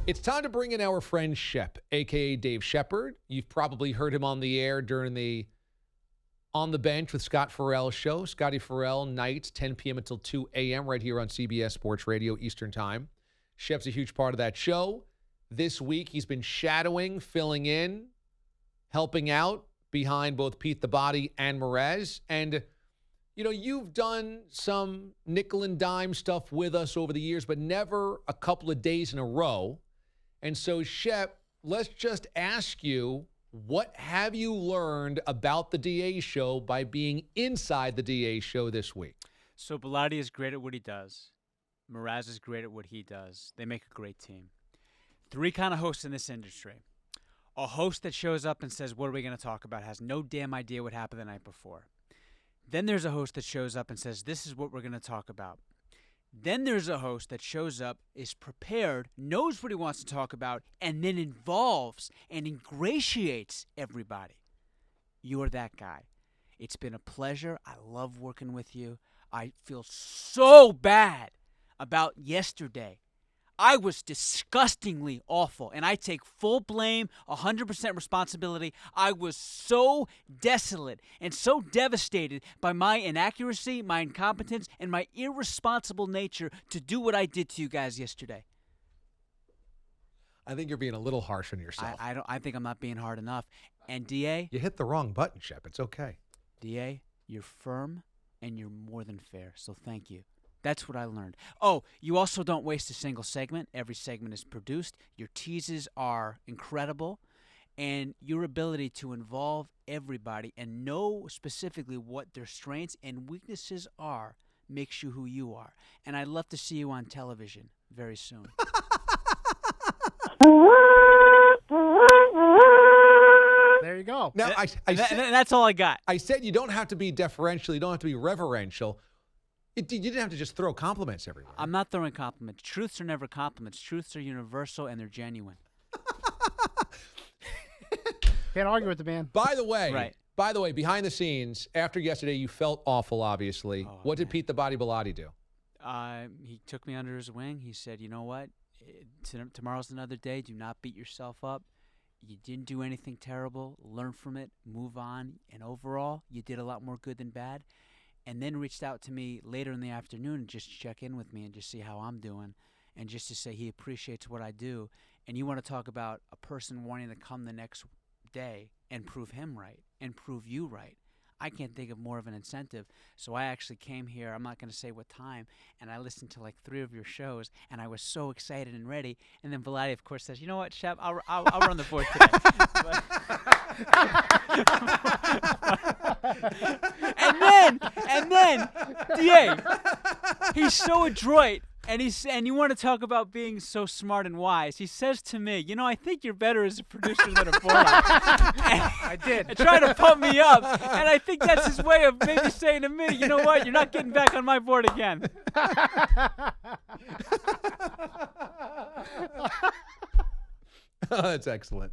It's time to bring in our friend Shep, a.k.a. Dave Shepard. You've probably heard him on the air during the On the Bench with Scott Farrell show. Scotty Farrell, nights, 10 p.m. until 2 a.m. right here on CBS Sports Radio Eastern Time. Shep's a huge part of that show. This week, he's been shadowing, filling in, helping out behind both Pete the Body and Merez. And, you know, you've done some nickel and dime stuff with us over the years, but never a couple of days in a row. And so, Shep, let's just ask you, what have you learned about the D.A. show by being inside the D.A. show this week? So Bellotti is great at what he does. Mraz is great at what he does. They make a great team. Three kind of hosts in this industry. A host that shows up and says, what are we going to talk about? Has no damn idea what happened the night before. Then there's a host that shows up and says, this is what we're going to talk about. Then there's a host that shows up, is prepared, knows what he wants to talk about, and then involves and ingratiates everybody. You are that guy. It's been a pleasure. I love working with you. I feel so bad about yesterday. I was disgustingly awful, and I take full blame, 100% responsibility. I was so desolate and so devastated by my inaccuracy, my incompetence, and my irresponsible nature to do what I did to you guys yesterday. I think you're being a little harsh on yourself. I think I'm not being hard enough. And D.A.? You hit the wrong button, Shep. It's okay. D.A., you're firm, and you're more than fair, so thank you. That's what I learned. Oh, you also don't waste a single segment. Every segment is produced. Your teases are incredible. And your ability to involve everybody and know specifically what their strengths and weaknesses are makes you who you are. And I'd love to see you on television very soon. There you go. Now, that's all I got. I said you don't have to be deferential. You don't have to be reverential. You didn't have to just throw compliments everywhere. I'm not throwing compliments. Truths are never compliments. Truths are universal, and they're genuine. Can't argue with the man. By the way, behind the scenes, after yesterday, you felt awful, obviously. What did Pete the Body Bellotti do? He took me under his wing. He said, you know what? Tomorrow's another day. Do not beat yourself up. You didn't do anything terrible. Learn from it. Move on. And overall, you did a lot more good than bad. And then reached out to me later in the afternoon and just check in with me and just see how I'm doing and just to say he appreciates what I do. And you want to talk about a person wanting to come the next day and prove him right and prove you right. I can't think of more of an incentive. So I actually came here, I'm not going to say what time, and I listened to like 3 of your shows, and I was so excited and ready. And then Bellotti, of course, says, you know what, Shep, I'll run the board today. and then, DA, he's so adroit. And you want to talk about being so smart and wise. He says to me, you know, I think you're better as a producer than a board. I did. And trying to pump me up. And I think that's his way of maybe saying to me, you know what, you're not getting back on my board again. Oh, that's excellent.